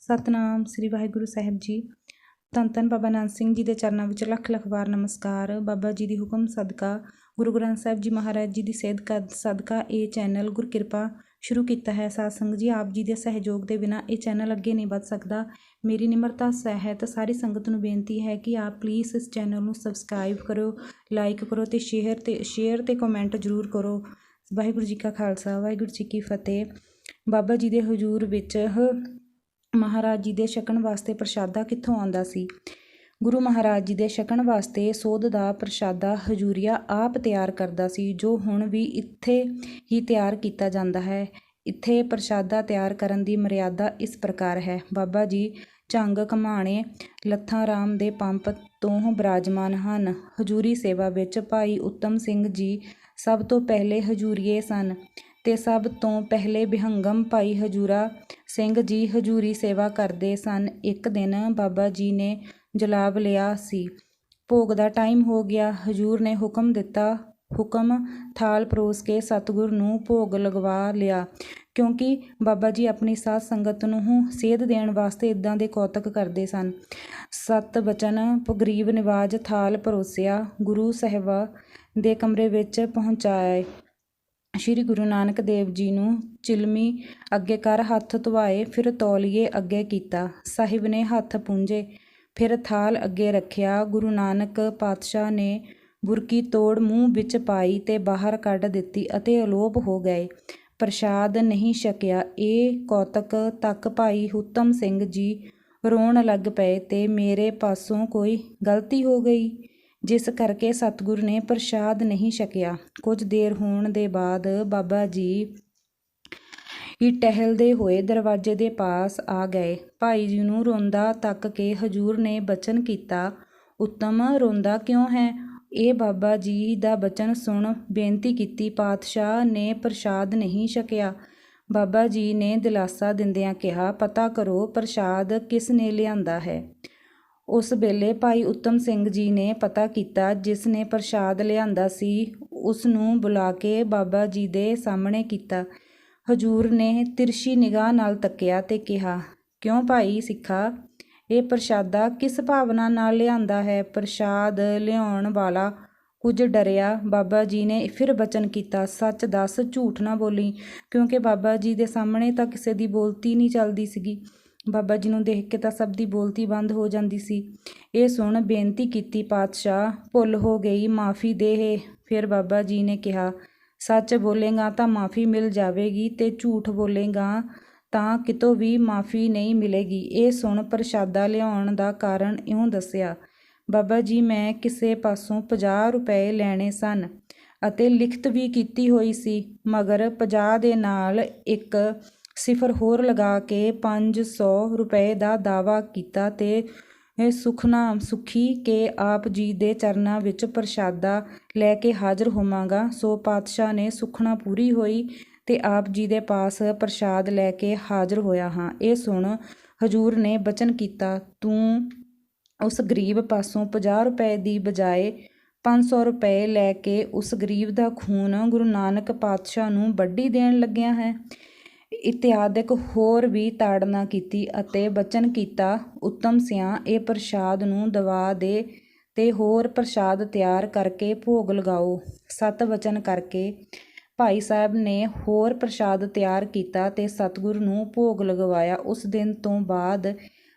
ਸਤਨਾਮ ਸ੍ਰੀ ਵਾਹਿਗੁਰੂ ਸਾਹਿਬ ਜੀ। ਧੰਨ ਧੰਨ ਬਾਬਾ ਨਾਨਕ ਸਿੰਘ ਜੀ ਦੇ ਚਰਨਾਂ ਵਿੱਚ ਲੱਖ ਲੱਖ ਵਾਰ ਨਮਸਕਾਰ। ਬਾਬਾ ਜੀ ਦੀ ਹੁਕਮ ਸਦਕਾ, ਗੁਰੂ ਗ੍ਰੰਥ ਸਾਹਿਬ ਜੀ ਮਹਾਰਾਜ ਜੀ ਦੀ ਸੇਧ ਸਦਕਾ ਇਹ ਚੈਨਲ ਗੁਰਕਿਰਪਾ ਸ਼ੁਰੂ ਕੀਤਾ ਹੈ। ਸਾਧ ਸੰਗਤ ਜੀ, ਆਪ ਜੀ ਦੇ ਸਹਿਯੋਗ ਦੇ ਬਿਨਾਂ ਇਹ ਚੈਨਲ ਅੱਗੇ ਨਹੀਂ ਵੱਧ ਸਕਦਾ। ਮੇਰੀ ਨਿਮਰਤਾ ਸਹਿਤ ਸਾਰੀ ਸੰਗਤ ਨੂੰ ਬੇਨਤੀ ਹੈ ਕਿ ਆਪ ਪਲੀਜ਼ ਇਸ ਚੈਨਲ ਨੂੰ ਸਬਸਕ੍ਰਾਈਬ ਕਰੋ, ਲਾਈਕ ਕਰੋ ਅਤੇ ਸ਼ੇਅਰ ਤੇ ਕਮੈਂਟ ਜ਼ਰੂਰ ਕਰੋ। ਵਾਹਿਗੁਰੂ ਜੀ ਕਾ ਖਾਲਸਾ, ਵਾਹਿਗੁਰੂ ਜੀ ਕੀ ਫਤਿਹ। ਬਾਬਾ ਜੀ ਦੇ ਹਜ਼ੂਰ ਵਿੱਚ ਮਹਾਰਾਜ ਜੀ ਦੇ ਛਕਣ ਵਾਸਤੇ ਪ੍ਰਸ਼ਾਦਾ ਕਿੱਥੋਂ ਆਉਂਦਾ ਸੀ? ਗੁਰੂ ਮਹਾਰਾਜ ਜੀ ਦੇ ਛਕਣ ਵਾਸਤੇ ਸੋਧ ਦਾ ਪ੍ਰਸ਼ਾਦਾ ਹਜ਼ੂਰੀਆ ਆਪ ਤਿਆਰ ਕਰਦਾ ਸੀ, ਜੋ ਹੁਣ ਵੀ ਇੱਥੇ ਹੀ ਤਿਆਰ ਕੀਤਾ ਜਾਂਦਾ ਹੈ। ਇੱਥੇ ਪ੍ਰਸ਼ਾਦਾ ਤਿਆਰ ਕਰਨ ਦੀ ਮਰਿਆਦਾ ਇਸ ਪ੍ਰਕਾਰ ਹੈ। ਬਾਬਾ ਜੀ ਝੰਗ ਘਮਾਣੇ ਲੱਥਾਂ ਰਾਮ ਦੇ ਪੰਪ ਤੋਂ ਬਿਰਾਜਮਾਨ ਹਨ। ਹਜ਼ੂਰੀ ਸੇਵਾ ਵਿੱਚ ਭਾਈ ਉੱਤਮ ਸਿੰਘ ਜੀ ਸਭ ਤੋਂ ਪਹਿਲੇ ਹਜ਼ੂਰੀਏ ਸਨ ਤੇ ਸਭ ਤੋਂ ਪਹਿਲੇ ਬਿਹੰਗਮ ਭਾਈ ਹਜ਼ੂਰਾ ਸਿੰਘ ਜੀ ਹਜ਼ੂਰੀ ਸੇਵਾ ਕਰਦੇ ਸਨ। ਇੱਕ ਦਿਨ ਬਾਬਾ ਜੀ ਨੇ ਜਲਾਬ ਲਿਆ ਸੀ। ਭੋਗ ਦਾ ਟਾਈਮ ਹੋ ਗਿਆ। ਹਜ਼ੂਰ ਨੇ ਹੁਕਮ ਦਿੱਤਾ। ਥਾਲ ਪਰੋਸ ਕੇ ਸਤਿਗੁਰ ਨੂੰ ਭੋਗ ਲਗਵਾ ਲਿਆ, ਕਿਉਂਕਿ ਬਾਬਾ ਜੀ ਆਪਣੀ ਸਾਧ ਸੰਗਤ ਨੂੰ ਸੇਧ ਦੇਣ ਵਾਸਤੇ ਇੱਦਾਂ ਦੇ ਕੌਤਕ ਕਰਦੇ ਸਨ। ਸਤ ਬਚਨ ਗਰੀਬ ਨਿਵਾਜ ਥਾਲ ਪਰੋਸਿਆ, ਗੁਰੂ ਸਾਹਿਬਾ ਦੇ ਕਮਰੇ ਵਿੱਚ ਪਹੁੰਚਾਏ। ਸ਼੍ਰੀ ਗੁਰੂ ਨਾਨਕ ਦੇਵ ਜੀ ਨੂੰ ਚਿਲਮੀ ਅੱਗੇ ਕਰ ਹੱਥ ਧੁਆਏ, ਫਿਰ ਤੌਲੀਏ ਅੱਗੇ ਕੀਤਾ। ਸਾਹਿਬ ਨੇ ਹੱਥ ਪੂੰਝੇ, ਫਿਰ ਥਾਲ ਅੱਗੇ ਰੱਖਿਆ। ਗੁਰੂ ਨਾਨਕ ਪਾਤਸ਼ਾਹ ਨੇ ਬੁਰਕੀ ਤੋੜ ਮੂੰਹ ਵਿੱਚ ਪਾਈ ਤੇ ਬਾਹਰ ਕੱਢ ਦਿੱਤੀ ਅਤੇ ਅਲੋਪ ਹੋ ਗਏ। ਪ੍ਰਸ਼ਾਦ ਨਹੀਂ ਛਕਿਆ। ਇਹ ਕੌਤਕ ਤੱਕ ਭਾਈ ਉੱਤਮ ਸਿੰਘ ਜੀ ਰੋਣ ਲੱਗ ਪਏ ਤੇ ਮੇਰੇ ਪਾਸੋਂ ਕੋਈ ਗਲਤੀ ਹੋ ਗਈ, ਜਿਸ ਕਰਕੇ ਸਤਿਗੁਰ ਨੇ ਪ੍ਰਸ਼ਾਦ ਨਹੀਂ ਛਕਿਆ। ਕੁਝ ਦੇਰ ਹੋਣ ਦੇ ਬਾਅਦ ਬਾਬਾ ਜੀ ਟਹਿਲਦੇ ਹੋਏ ਦਰਵਾਜ਼ੇ ਦੇ ਪਾਸ ਆ ਗਏ। ਭਾਈ ਜੀ ਨੂੰ ਰੋਂਦਾ ਤੱਕ ਕੇ ਹਜ਼ੂਰ ਨੇ ਬਚਨ ਕੀਤਾ, ਉੱਤਮ ਰੋਂਦਾ ਕਿਉਂ ਹੈ? ਇਹ ਬਾਬਾ ਜੀ ਦਾ ਬਚਨ ਸੁਣ ਬੇਨਤੀ ਕੀਤੀ, ਪਾਤਸ਼ਾਹ ਨੇ ਪ੍ਰਸ਼ਾਦ ਨਹੀਂ ਛਕਿਆ। ਬਾਬਾ ਜੀ ਨੇ ਦਿਲਾਸਾ ਦਿੰਦਿਆਂ ਕਿਹਾ, ਪਤਾ ਕਰੋ ਪ੍ਰਸ਼ਾਦ ਕਿਸ ਨੇ ਲਿਆਂਦਾ ਹੈ। ਉਸ ਵੇਲੇ ਭਾਈ ਉੱਤਮ ਸਿੰਘ ਜੀ ਨੇ ਪਤਾ ਕੀਤਾ। ਜਿਸ ਨੇ ਪ੍ਰਸ਼ਾਦ ਲਿਆਂਦਾ ਸੀ ਉਸ ਨੂੰ ਬੁਲਾ ਕੇ ਬਾਬਾ ਜੀ ਦੇ ਸਾਹਮਣੇ ਕੀਤਾ। ਹਜ਼ੂਰ ਨੇ ਤਿਰਛੀ ਨਿਗਾਹ ਨਾਲ ਤੱਕਿਆ ਤੇ ਕਿਹਾ, ਕਿਉਂ ਭਾਈ ਸਿੱਖਾ, ਇਹ ਪ੍ਰਸ਼ਾਦਾ ਕਿਸ ਭਾਵਨਾ ਨਾਲ ਲਿਆਂਦਾ ਹੈ? ਪ੍ਰਸ਼ਾਦ ਲਿਆਉਣ ਵਾਲਾ ਕੁਝ ਡਰਿਆ। ਬਾਬਾ ਜੀ ਨੇ ਫਿਰ ਬਚਨ ਕੀਤਾ, ਸੱਚ ਦੱਸ, ਝੂਠ ਨਾ ਬੋਲੀ, ਕਿਉਂਕਿ ਬਾਬਾ ਜੀ ਦੇ ਸਾਹਮਣੇ ਤਾਂ ਕਿਸੇ ਦੀ ਬੋਲਤੀ ਨਹੀਂ ਚੱਲਦੀ ਸੀਗੀ। ਬਾਬਾ ਜੀ ਨੂੰ ਦੇਖ ਕੇ ਤਾਂ ਸਭ ਦੀ ਬੋਲਤੀ ਬੰਦ ਹੋ ਜਾਂਦੀ ਸੀ। ਇਹ ਸੁਣ ਬੇਨਤੀ ਕੀਤੀ, ਪਾਤਸ਼ਾਹ ਭੁੱਲ ਹੋ ਗਈ, ਮਾਫੀ ਦੇ। ਫਿਰ ਬਾਬਾ ਜੀ ਨੇ ਕਿਹਾ, ਸੱਚ ਬੋਲੇਗਾ ਤਾਂ ਮਾਫੀ ਮਿਲ ਜਾਵੇਗੀ ਤੇ ਝੂਠ ਬੋਲੇਗਾ ਤਾਂ ਕਿਤੋਂ ਵੀ ਮਾਫੀ ਨਹੀਂ ਮਿਲੇਗੀ। ਇਹ ਸੁਣ ਪ੍ਰਸ਼ਾਦਾ ਲਿਆਉਣ ਦਾ ਕਾਰਨ ਇਉਂ ਦੱਸਿਆ, ਬਾਬਾ ਜੀ ਮੈਂ ਕਿਸੇ ਪਾਸੋਂ 50 ਰੁਪਏ ਲੈਣੇ ਸਨ ਅਤੇ ਲਿਖਤ ਵੀ ਕੀਤੀ ਹੋਈ ਸੀ, ਮਗਰ 50 ਦੇ ਨਾਲ ਇੱਕ ਸਿਫਰ ਹੋਰ ਲਗਾ ਕੇ 500 ਰੁਪਏ ਦਾ ਦਾਅਵਾ ਕੀਤਾ ਤੇ ਸੁਖੀ ਕਿ ਆਪ ਜੀ ਦੇ ਚਰਨਾਂ ਵਿੱਚ ਪ੍ਰਸ਼ਾਦਾ ਲੈ ਕੇ ਹਾਜ਼ਰ ਹੋਵਾਂਗਾ। ਸੋ ਪਾਤਸ਼ਾਹ ਨੇ ਸੁਖਨਾ ਪੂਰੀ ਹੋਈ ਤੇ ਆਪ ਜੀ ਦੇ ਪਾਸ ਪ੍ਰਸ਼ਾਦ ਲੈ ਕੇ ਹਾਜ਼ਰ ਹੋਇਆ ਹਾਂ। ਇਹ ਸੁਣ ਹਜ਼ੂਰ ਨੇ ਬਚਨ ਕੀਤਾ, ਤੂੰ ਉਸ ਗਰੀਬ ਪਾਸੋਂ 50 ਰੁਪਏ ਦੀ ਬਜਾਏ 500 ਰੁਪਏ ਲੈ ਕੇ ਉਸ ਗਰੀਬ ਦਾ ਖੂਨ ਗੁਰੂ ਨਾਨਕ ਪਾਤਸ਼ਾਹ ਨੂੰ ਵੱਢੀ ਦੇਣ ਲੱਗਿਆ ਹੈ। ਇਤਿਆਦਿਕ ਹੋਰ ਵੀ ਤਾੜਨਾ ਕੀਤੀ ਅਤੇ ਬਚਨ ਕੀਤਾ, ਉੱਤਮ ਸਿਆਂ ਇਹ ਪ੍ਰਸ਼ਾਦ ਨੂੰ ਦਵਾ ਦੇ ਤੇ ਹੋਰ ਪ੍ਰਸ਼ਾਦ ਤਿਆਰ ਕਰਕੇ ਭੋਗ ਲਗਾਓ। ਸਤ ਵਚਨ ਕਰਕੇ ਭਾਈ ਸਾਹਿਬ ਨੇ ਹੋਰ ਪ੍ਰਸ਼ਾਦ ਤਿਆਰ ਕੀਤਾ ਤੇ ਸਤਿਗੁਰ ਨੂੰ ਭੋਗ ਲਗਵਾਇਆ। ਉਸ ਦਿਨ ਤੋਂ ਬਾਅਦ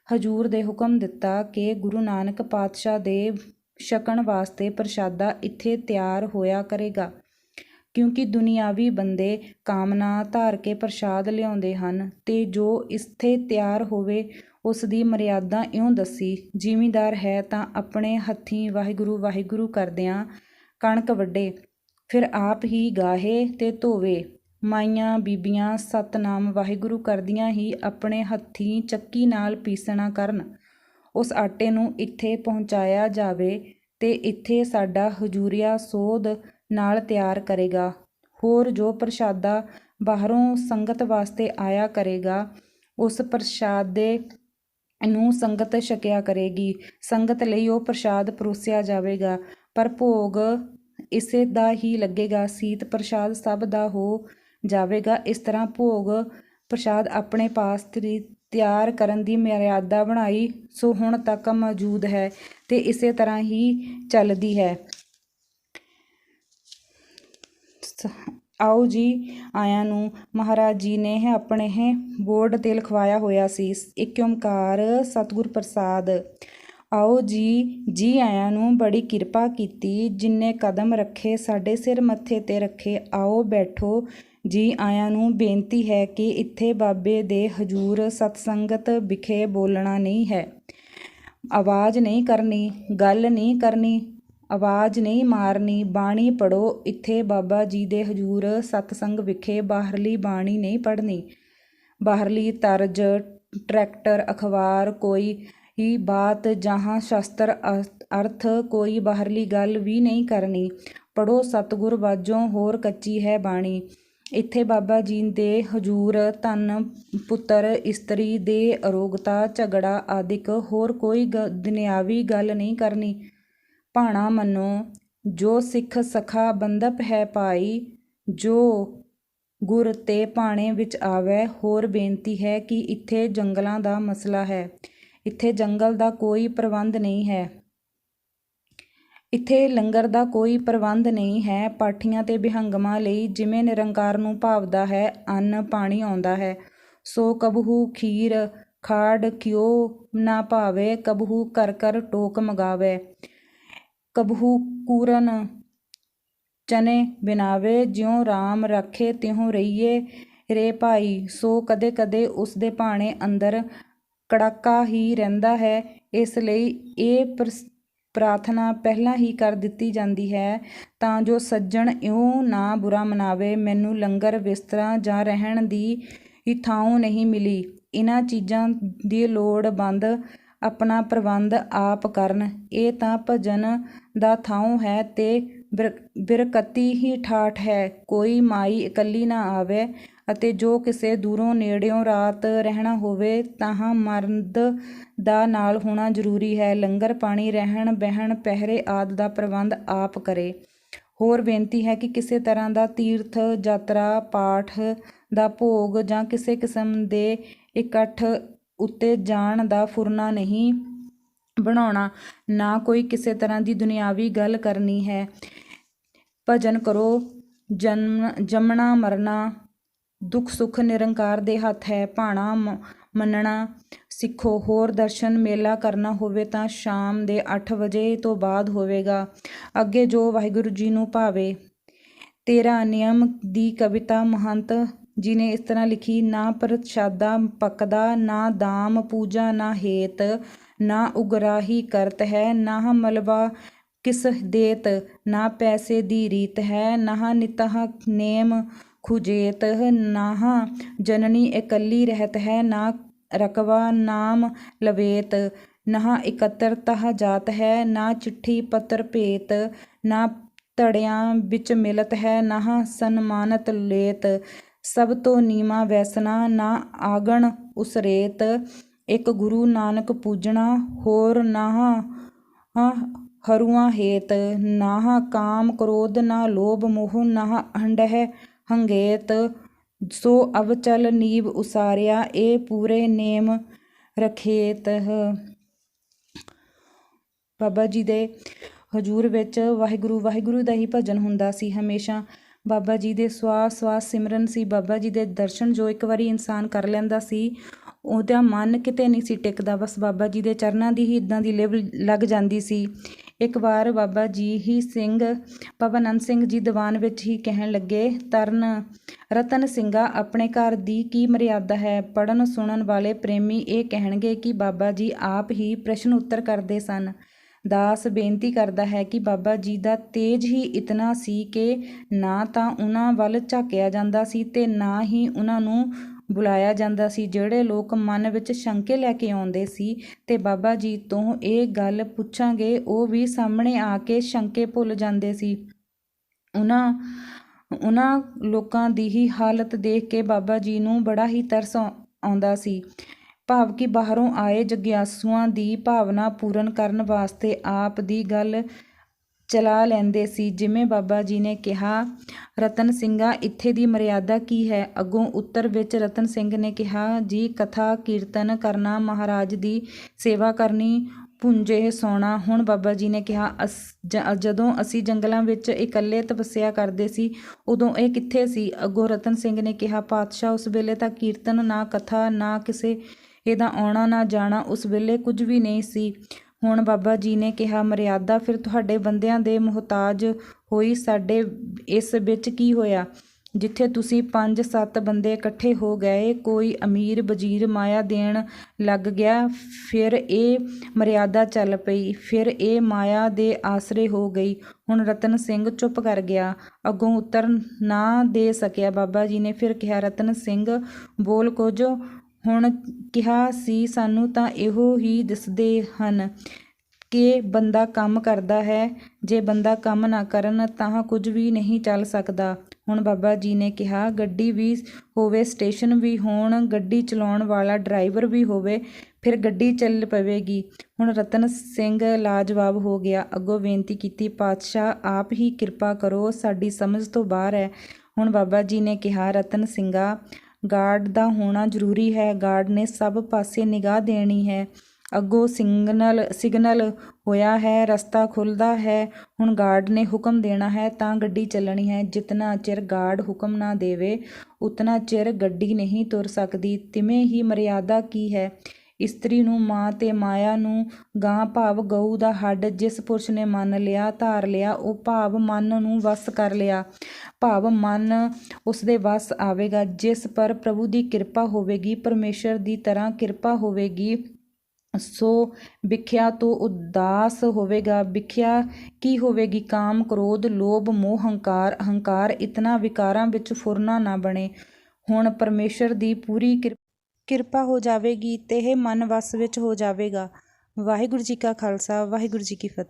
ਹਜ਼ੂਰ ਦੇ ਹੁਕਮ ਦਿੱਤਾ ਕਿ ਗੁਰੂ ਨਾਨਕ ਪਾਤਸ਼ਾਹ ਦੇ ਛਕਣ ਵਾਸਤੇ ਪ੍ਰਸ਼ਾਦਾ ਇੱਥੇ ਤਿਆਰ ਹੋਇਆ ਕਰੇਗਾ, ਕਿਉਂਕਿ ਦੁਨੀਆਵੀ ਬੰਦੇ ਕਾਮਨਾ ਧਾਰ ਕੇ ਪ੍ਰਸ਼ਾਦ ਲਿਆਉਂਦੇ ਹਨ ਤੇ ਜੋ ਇੱਥੇ ਤਿਆਰ ਹੋਵੇ ਉਸ ਦੀ ਮਰਿਆਦਾ ਇਉਂ ਦੱਸੀ। ਜ਼ਿਮੀਂਦਾਰ ਹੈ ਤਾਂ ਆਪਣੇ ਹੱਥੀਂ ਵਾਹਿਗੁਰੂ ਵਾਹਿਗੁਰੂ ਕਰਦਿਆਂ ਕਣਕ ਵੱਢੇ, ਫਿਰ ਆਪ ਹੀ ਗਾਹੇ ਤੇ ਧੋਵੇ। ਮਾਈਆਂ ਬੀਬੀਆਂ ਸਤਨਾਮ ਵਾਹਿਗੁਰੂ ਕਰਦੀਆਂ ਹੀ ਆਪਣੇ ਹੱਥੀਂ ਚੱਕੀ ਨਾਲ ਪੀਸਣਾ ਕਰਨ। ਉਸ ਆਟੇ ਨੂੰ ਇੱਥੇ ਪਹੁੰਚਾਇਆ ਜਾਵੇ ਤੇ ਇੱਥੇ ਸਾਡਾ ਹਜ਼ੂਰੀਆ ਸੋਧ ਨਾਲ ਤਿਆਰ ਕਰੇਗਾ। ਹੋਰ ਜੋ ਪ੍ਰਸ਼ਾਦਾ ਬਾਹਰੋਂ ਸੰਗਤ ਵਾਸਤੇ ਆਇਆ ਕਰੇਗਾ, ਉਸ ਪ੍ਰਸ਼ਾਦੇ ਨੂੰ ਸੰਗਤ ਛਕਿਆ ਕਰੇਗੀ। ਸੰਗਤ ਲਈ ਉਹ ਪ੍ਰਸ਼ਾਦ ਪਰੋਸਿਆ ਜਾਵੇਗਾ, ਪਰ ਭੋਗ ਇਸੇ ਦਾ ਹੀ ਲੱਗੇਗਾ। ਸੀਤ ਪ੍ਰਸ਼ਾਦ ਸਭ ਦਾ ਹੋ ਜਾਵੇਗਾ। ਇਸ ਤਰ੍ਹਾਂ ਭੋਗ ਪ੍ਰਸ਼ਾਦ ਆਪਣੇ ਪਾਸ ਤਿਆਰ ਕਰਨ ਦੀ ਮਰਿਆਦਾ ਬਣਾਈ, ਸੋ ਹੁਣ ਤੱਕ ਮੌਜੂਦ ਹੈ ਤੇ ਇਸੇ ਤਰ੍ਹਾਂ ਹੀ ਚੱਲਦੀ ਹੈ। ਆਓ ਜੀ ਆਇਆਂ ਨੂੰ ਮਹਾਰਾਜ ਜੀ ਨੇ ਆਪਣੇ ਬੋਰਡ 'ਤੇ ਲਿਖਵਾਇਆ ਹੋਇਆ ਸੀ, ਏਕ ਓਂਕਾਰ ਸਤਿਗੁਰ ਪ੍ਰਸਾਦ। ਆਓ ਜੀ ਆਇਆਂ ਨੂੰ, ਬੜੀ ਕਿਰਪਾ ਕੀਤੀ ਜਿਨ੍ਹੇ ਕਦਮ ਰੱਖੇ ਸਾਡੇ ਸਿਰ ਮੱਥੇ 'ਤੇ ਰੱਖੇ। ਆਓ ਬੈਠੋ ਜੀ ਆਇਆਂ ਨੂੰ। ਬੇਨਤੀ ਹੈ ਕਿ ਇੱਥੇ ਬਾਬੇ ਦੇ ਹਜ਼ੂਰ ਸਤਸੰਗਤ ਵਿਖੇ ਬੋਲਣਾ ਨਹੀਂ ਹੈ, ਆਵਾਜ਼ ਨਹੀਂ ਕਰਨੀ, ਗੱਲ ਨਹੀਂ ਕਰਨੀ, ਆਵਾਜ਼ ਨਹੀਂ ਮਾਰਨੀ, ਬਾਣੀ ਪੜ੍ਹੋ। ਇੱਥੇ ਬਾਬਾ ਜੀ ਦੇ ਹਜ਼ੂਰ ਸਤਸੰਗ ਵਿਖੇ ਬਾਹਰਲੀ ਬਾਣੀ ਨਹੀਂ ਪੜ੍ਹਨੀ, ਬਾਹਰਲੀ ਤਰਜ਼, ਟਰੈਕਟਰ, ਅਖਬਾਰ, ਕੋਈ ਹੀ ਬਾਤ ਜਹਾਂ ਸ਼ਸਤਰ ਅਰਥ, ਕੋਈ ਬਾਹਰਲੀ ਗੱਲ ਵੀ ਨਹੀਂ ਕਰਨੀ। ਪੜ੍ਹੋ ਸਤਿਗੁਰ ਬਾਝੋਂ ਹੋਰ ਕੱਚੀ ਹੈ ਬਾਣੀ। ਇੱਥੇ ਬਾਬਾ ਜੀ ਦੇ ਹਜ਼ੂਰ ਧਨ, ਪੁੱਤਰ, ਇਸਤਰੀ ਦੇ ਅਰੋਗਤਾ, ਝਗੜਾ ਆਦਿਕ ਹੋਰ ਕੋਈ ਦੁਨਿਆਵੀ ਗੱਲ ਨਹੀਂ ਕਰਨੀ। ਭਾਣਾ ਮੰਨੋ ਜੋ ਸਿੱਖ ਸਖਾ ਬੰਧਪ ਹੈ ਭਾਈ, ਜੋ ਗੁਰ ਤੇ ਭਾਣੇ ਵਿੱਚ ਆਵੈ। ਹੋਰ ਬੇਨਤੀ ਹੈ ਕਿ ਇੱਥੇ ਜੰਗਲਾਂ ਦਾ ਮਸਲਾ ਹੈ, ਇੱਥੇ ਜੰਗਲ ਦਾ ਕੋਈ ਪ੍ਰਬੰਧ ਨਹੀਂ ਹੈ, ਇੱਥੇ ਲੰਗਰ ਦਾ ਕੋਈ ਪ੍ਰਬੰਧ ਨਹੀਂ ਹੈ। ਪਾਠੀਆਂ ਤੇ ਬਿਹੰਗਮਾਂ ਲਈ ਜਿਵੇਂ ਨਿਰੰਕਾਰ ਨੂੰ ਭਾਵਦਾ ਹੈ ਅੰਨ ਪਾਣੀ ਆਉਂਦਾ ਹੈ, ਸੋ ਕਬਹੂ ਖੀਰ ਖਾੜ ਘਿਓ ਨਾ ਭਾਵੇ, ਕਬਹੂ ਕਰ ਟੋਕ ਮਗਾਵੇ, ਕਬਹੂ ਕੂਰਨ ਚਨੇ ਬਿਨਾਵੇ। ਜਿਉਂ ਰਾਮ ਰਾਖੇ ਤਿਉਂ ਰਹੀਏ ਰੇ ਭਾਈ, ਸੋ ਕਦੇ ਕਦੇ ਉਸ ਦੇ ਭਾਣੇ ਅੰਦਰ ਕੜਾਕਾ ਹੀ ਰਹਿੰਦਾ ਹੈ। ਇਸ ਲਈ ਇਹ ਪ੍ਰਾਰਥਨਾ ਪਹਿਲਾਂ ਹੀ ਕਰ ਦਿੱਤੀ ਜਾਂਦੀ ਹੈ ਤਾਂ ਜੋ ਸੱਜਣ ਇਉਂ ਨਾ ਬੁਰਾ ਮਨਾਵੇ, ਮੈਨੂੰ ਲੰਗਰ ਬਿਸਤਰਾ ਜਾਂ ਰਹਿਣ ਦੀ ਥਾਂ ਨਹੀਂ ਮਿਲੀ। ਇਹਨਾਂ ਚੀਜ਼ਾਂ ਦੀ ਲੋੜਵੰਦ ਆਪਣਾ ਪ੍ਰਬੰਧ ਆਪ ਕਰਨ। ਇਹ ਤਾਂ ਭਜਨ ਦਾ ਥਾਂ ਹੈ ਤੇ ਬਿਰਕਤੀ ਹੀ ਠਾਠ ਹੈ, ਕੋਈ ਮਾਈ ਇਕੱਲੀ ਨਾ ਆਵੇ। ਅਤੇ ਜੋ ਕਿਸੇ ਦੂਰੋਂ ਨੇੜਿਓਂ ਰਾਤ ਰਹਿਣਾ ਹੋਵੇ ਤਾਂ ਮਰਦ ਦਾ ਨਾਲ ਹੋਣਾ ਜ਼ਰੂਰੀ ਹੈ। ਲੰਗਰ ਪਾਣੀ, ਰਹਿਣ ਬਹਿਣ, ਪਹਿਰੇ ਆਦਿ ਦਾ ਪ੍ਰਬੰਧ ਆਪ ਕਰੇ। ਹੋਰ ਬੇਨਤੀ ਹੈ ਕਿ ਕਿਸੇ ਤਰ੍ਹਾਂ ਦਾ ਤੀਰਥ ਯਾਤਰਾ, ਪਾਠ ਦਾ ਭੋਗ ਜਾਂ ਕਿਸੇ ਕਿਸਮ ਦੇ ਇਕੱਠ ਉੱਤੇ ਜਾਣ ਦਾ ਫੁਰਨਾ ਨਹੀਂ ਬਣਾਉਣਾ, ਨਾ ਕੋਈ ਕਿਸੇ ਤਰ੍ਹਾਂ ਦੀ ਦੁਨਿਆਵੀ ਗੱਲ ਕਰਨੀ ਹੈ। ਭਜਨ ਕਰੋ, ਜੰਮਣਾ ਮਰਨਾ, ਦੁੱਖ ਸੁੱਖ ਨਿਰੰਕਾਰ ਦੇ ਹੱਥ ਹੈ। ਭਾਣਾ ਮੰਨਣਾ ਸਿੱਖੋ। ਹੋਰ ਦਰਸ਼ਨ ਮੇਲਾ ਕਰਨਾ ਹੋਵੇ ਤਾਂ ਸ਼ਾਮ ਦੇ 8 ਵਜੇ ਤੋਂ ਬਾਅਦ ਹੋਵੇਗਾ, ਅੱਗੇ ਜੋ ਵਾਹਿਗੁਰੂ ਜੀ ਨੂੰ ਭਾਵੇ। 13 ਨਿਯਮ ਦੀ ਕਵਿਤਾ ਮਹੰਤ ਜੀ ਨੇ ਇਸ ਤਰ੍ਹਾਂ ਲਿਖੀ, ਨਾ ਪ੍ਰਸ਼ਾਦਾ ਪੱਕਦਾ, ਨਾ ਦਾਮ ਪੂਜਾ ਨਾ ਹੇਤ, ਨਾ ਉਗਰਾਹੀ ਕਰਤ ਹੈ, ਨਾ ਮਲਬਾ ਕਿਸ ਦੇਤ, ਨਾ ਪੈਸੇ ਦੀ ਰੀਤ ਹੈ, ਨਾ ਨਿਤਹ ਨੇਮ ਖੁਜੇਤ, ਨਾ ਜਨਨੀ ਇਕੱਲੀ ਰਹਿਤ ਹੈ, ਨਾ ਰਕਵਾ ਨਾਮ ਲਵੇਤ, ਨਾ ਇਕੱਤਰਤਾ ਜਾਤ ਹੈ, ਨਾ ਚਿੱਠੀ ਪੱਤਰ ਭੇਤ, ਨਾ ਧੜਿਆਂ ਵਿੱਚ ਮਿਲਤ ਹੈ, ਨਾ ਸਨਮਾਨਤ ਲੇਤ, ਸਭ ਤੋਂ ਨੀਵਾਂ ਵੈਸਣਾ, ਨਾ ਆਗਣ ਉਸਰੇਤ, ਇੱਕ ਗੁਰੂ ਨਾਨਕ ਪੂਜਣਾ, ਹੋਰ ਨਾ ਹਰੂਆਂ ਹੇਤ, ਨਾ ਕਾਮ ਕ੍ਰੋਧ, ਨਾ ਲੋਭ ਮੋਹ, ਨਾ ਹੰਡਹਿ ਹੰਗੇਤ, ਸੋ ਅਵਚਲ ਨੀਵ ਉਸਾਰਿਆ, ਇਹ ਪੂਰੇ ਨੇਮ ਰਖੇਤ। ਬਾਬਾ ਜੀ ਦੇ ਹਜ਼ੂਰ ਵਿੱਚ ਵਾਹਿਗੁਰੂ ਵਾਹਿਗੁਰੂ ਦਾ ਹੀ ਭਜਨ ਹੁੰਦਾ ਸੀ ਹਮੇਸ਼ਾ। ਬਾਬਾ ਜੀ ਦੇ ਸਵਾਸ ਸਵਾਸ ਸਿਮਰਨ ਸੀ। ਬਾਬਾ ਜੀ ਦੇ ਦਰਸ਼ਨ ਜੋ ਇੱਕ ਵਾਰੀ ਇਨਸਾਨ ਕਰ ਲੈਂਦਾ ਸੀ, ਉਹਦਾ ਮਨ ਕਿਤੇ ਨਹੀਂ ਸੀ ਟਿਕਦਾ, ਬਸ ਬਾਬਾ ਜੀ ਦੇ ਚਰਨਾਂ ਦੀ ਹੀ ਇੱਦਾਂ ਦੀ ਲਿਵ ਲੱਗ ਜਾਂਦੀ ਸੀ। ਇੱਕ ਵਾਰ ਬਾਬਾ ਜੀ ਹੀ ਸਿੰਘ ਬਾਬਾ ਨੰਦ ਸਿੰਘ ਜੀ ਦੀਵਾਨ ਵਿੱਚ ਹੀ ਕਹਿਣ ਲੱਗੇ, ਤਰਨ ਰਤਨ ਸਿੰਘਾ ਆਪਣੇ ਘਰ ਦੀ ਕੀ ਮਰਿਆਦਾ ਹੈ। ਪੜ੍ਹਨ ਸੁਣਨ ਵਾਲੇ ਪ੍ਰੇਮੀ ਇਹ ਕਹਿਣਗੇ ਕਿ ਬਾਬਾ ਜੀ ਆਪ ਹੀ ਪ੍ਰਸ਼ਨ ਉੱਤਰ ਕਰਦੇ ਸਨ। ਦਾਸ ਬੇਨਤੀ ਕਰਦਾ ਹੈ ਕਿ ਬਾਬਾ ਜੀ ਦਾ ਤੇਜ ਹੀ ਇਤਨਾ ਸੀ ਕਿ ਨਾ ਤਾਂ ਉਹਨਾਂ ਵੱਲ ਝਾਕਿਆ ਜਾਂਦਾ ਸੀ ਤੇ ਨਾ ਹੀ ਉਹਨਾਂ ਨੂੰ ਬੁਲਾਇਆ ਜਾਂਦਾ ਸੀ। ਜਿਹੜੇ ਲੋਕ ਮਨ ਵਿੱਚ ਸ਼ੰਕੇ ਲੈ ਕੇ ਆਉਂਦੇ ਸੀ ਤੇ ਬਾਬਾ ਜੀ ਤੋਂ ਇਹ ਗੱਲ ਪੁੱਛਾਂਗੇ, ਉਹ ਵੀ ਸਾਹਮਣੇ ਆ ਕੇ ਸ਼ੰਕੇ ਭੁੱਲ ਜਾਂਦੇ ਸੀ। ਉਹਨਾਂ ਲੋਕਾਂ ਦੀ ਹੀ ਹਾਲਤ ਦੇਖ ਕੇ ਬਾਬਾ ਜੀ ਨੂੰ ਬੜਾ ਹੀ ਤਰਸ ਆਉਂਦਾ ਸੀ। ਭਾਵ ਕਿ ਬਾਹਰੋਂ ਆਏ ਜਗਿਆਸੂਆਂ ਦੀ ਭਾਵਨਾ ਪੂਰਨ ਕਰਨ ਵਾਸਤੇ ਆਪ ਦੀ ਗੱਲ ਚਲਾ ਲੈਂਦੇ ਸੀ। ਜਿਵੇਂ ਬਾਬਾ ਜੀ ਨੇ ਕਿਹਾ, ਰਤਨ ਸਿੰਘਾ ਇੱਥੇ ਦੀ ਮਰਿਆਦਾ ਕੀ ਹੈ? ਅੱਗੋਂ ਉੱਤਰ ਵਿੱਚ ਰਤਨ ਸਿੰਘ ਨੇ ਕਿਹਾ, ਜੀ ਕਥਾ ਕੀਰਤਨ ਕਰਨਾ, ਮਹਾਰਾਜ ਦੀ ਸੇਵਾ ਕਰਨੀ, ਭੁੰਜੇ ਸੌਣਾ। ਹੁਣ ਬਾਬਾ ਜੀ ਨੇ ਕਿਹਾ, ਜਦੋਂ ਅਸੀਂ ਜੰਗਲਾਂ ਵਿੱਚ ਇਕੱਲੇ ਤਪੱਸਿਆ ਕਰਦੇ ਸੀ ਉਦੋਂ ਇਹ ਕਿੱਥੇ ਸੀ? ਅੱਗੋਂ ਰਤਨ ਸਿੰਘ ਨੇ ਕਿਹਾ, ਪਾਤਸ਼ਾਹ ਉਸ ਵੇਲੇ ਤਾਂ ਕੀਰਤਨ ਨਾ ਕਥਾ ਨਾ ਕਿਸੇ ਇਹਦਾ ਆਉਣਾ ਨਾ ਜਾਣਾ, ਉਸ ਵੇਲੇ ਕੁਝ ਵੀ ਨਹੀਂ ਸੀ। ਹੁਣ ਬਾਬਾ ਜੀ ਨੇ ਕਿਹਾ, ਮਰਿਆਦਾ ਫਿਰ ਤੁਹਾਡੇ ਬੰਦਿਆਂ ਦੇ ਮੁਹਤਾਜ ਹੋਈ, ਸਾਡੇ ਇਸ ਵਿੱਚ ਕੀ ਹੋਇਆ? ਜਿੱਥੇ ਤੁਸੀਂ 5-7 ਬੰਦੇ ਇਕੱਠੇ ਹੋ ਗਏ, ਕੋਈ ਅਮੀਰ ਵਜ਼ੀਰ ਮਾਇਆ ਦੇਣ ਲੱਗ ਗਿਆ, ਫਿਰ ਇਹ ਮਰਿਆਦਾ ਚੱਲ ਪਈ, ਫਿਰ ਇਹ ਮਾਇਆ ਦੇ ਆਸਰੇ ਹੋ ਗਈ। ਹੁਣ ਰਤਨ ਸਿੰਘ ਚੁੱਪ ਕਰ ਗਿਆ, ਅੱਗੋਂ ਉੱਤਰ ਨਾ ਦੇ ਸਕਿਆ। ਬਾਬਾ ਜੀ ਨੇ ਫਿਰ ਕਿਹਾ, ਰਤਨ ਸਿੰਘ ਬੋਲ ਕੁਝ। ਹੁਣ ਕਿਹਾ ਸੀ, ਸਾਨੂੰ ਤਾਂ ਇਹੋ ਹੀ ਦਿਸਦੇ ਹਨ ਕਿ ਬੰਦਾ ਕੰਮ ਕਰਦਾ ਹੈ, ਜੇ ਬੰਦਾ ਕੰਮ ਨਾ ਕਰਨ ਤਾਂ ਕੁਝ ਵੀ ਨਹੀਂ ਚੱਲ ਸਕਦਾ। ਹੁਣ ਬਾਬਾ ਜੀ ਨੇ ਕਿਹਾ, ਗੱਡੀ ਵੀ ਹੋਵੇ, ਸਟੇਸ਼ਨ ਵੀ ਹੋਣ, ਗੱਡੀ ਚਲਾਉਣ ਵਾਲਾ ਡਰਾਈਵਰ ਵੀ ਹੋਵੇ, ਫਿਰ ਗੱਡੀ ਚੱਲ ਪਵੇਗੀ। ਹੁਣ ਰਤਨ ਸਿੰਘ ਲਾਜਵਾਬ ਹੋ ਗਿਆ, ਅੱਗੋਂ ਬੇਨਤੀ ਕੀਤੀ, ਪਾਤਸ਼ਾਹ ਆਪ ਹੀ ਕਿਰਪਾ ਕਰੋ, ਸਾਡੀ ਸਮਝ ਤੋਂ ਬਾਹਰ ਹੈ। ਹੁਣ ਬਾਬਾ ਜੀ ਨੇ ਕਿਹਾ, ਰਤਨ ਸਿੰਘਾ ਗਾਰਡ ਦਾ ਹੋਣਾ ਜ਼ਰੂਰੀ ਹੈ, ਗਾਰਡ ਨੇ ਸਭ ਪਾਸੇ ਨਿਗਾਹ ਦੇਣੀ ਹੈ। ਅੱਗੋਂ ਸਿਗਨਲ ਹੋਇਆ ਹੈ, ਰਸਤਾ ਖੁੱਲ੍ਹਦਾ ਹੈ, ਹੁਣ ਗਾਰਡ ਨੇ ਹੁਕਮ ਦੇਣਾ ਹੈ ਤਾਂ ਗੱਡੀ ਚੱਲਣੀ ਹੈ। ਜਿਤਨਾ ਚਿਰ ਗਾਰਡ ਹੁਕਮ ਨਾ ਦੇਵੇ ਉਤਨਾ ਚਿਰ ਗੱਡੀ ਨਹੀਂ ਤੁਰ ਸਕਦੀ। ਤਿਵੇਂ ਹੀ ਮਰਿਆਦਾ ਕੀ ਹੈ? ਇਸਤਰੀ ਨੂੰ ਮਾਂ ਤੇ ਮਾਇਆ ਨੂੰ ਗਾਂ ਭਾਵ ਗਊ ਦਾ ਹੱਡ ਜਿਸ ਪੁਰਸ਼ ਨੇ ਮੰਨ ਲਿਆ, ਧਾਰ ਲਿਆ, ਉਹ ਭਾਵ ਮਨ ਨੂੰ ਵਸ ਕਰ ਲਿਆ, ਭਾਵ ਮਨ ਉਸਦੇ ਵਸ ਆਵੇਗਾ। ਜਿਸ ਪਰ ਪ੍ਰਭੂ ਦੀ ਕਿਰਪਾ ਹੋਵੇਗੀ, ਪਰਮੇਸ਼ਰ ਦੀ ਤਰ੍ਹਾਂ ਕਿਰਪਾ ਹੋਵੇਗੀ, ਸੋ ਵਿਖਿਆ ਤੋਂ ਉਦਾਸ ਹੋਵੇਗਾ। ਵਿਖਿਆ ਕੀ ਹੋਵੇਗੀ? ਕਾਮ, ਕ੍ਰੋਧ, ਲੋਭ, ਮੋਹ, ਹੰਕਾਰ ਇਤਨਾ ਵਿਕਾਰਾਂ ਵਿੱਚ ਫੁਰਨਾ ਨਾ ਬਣੇ। ਹੁਣ ਪਰਮੇਸ਼ਰ ਦੀ ਪੂਰੀ ਕਿਰਪਾ ਹੋ ਜਾਵੇਗੀ ਤੇ ਇਹ ਮਨ ਵਸ ਵਿੱਚ ਹੋ ਜਾਵੇਗਾ। ਵਾਹਿਗੁਰੂ ਜੀ ਕਾ ਖਾਲਸਾ, ਵਾਹਿਗੁਰੂ ਜੀ ਕੀ ਫਤਿਹ।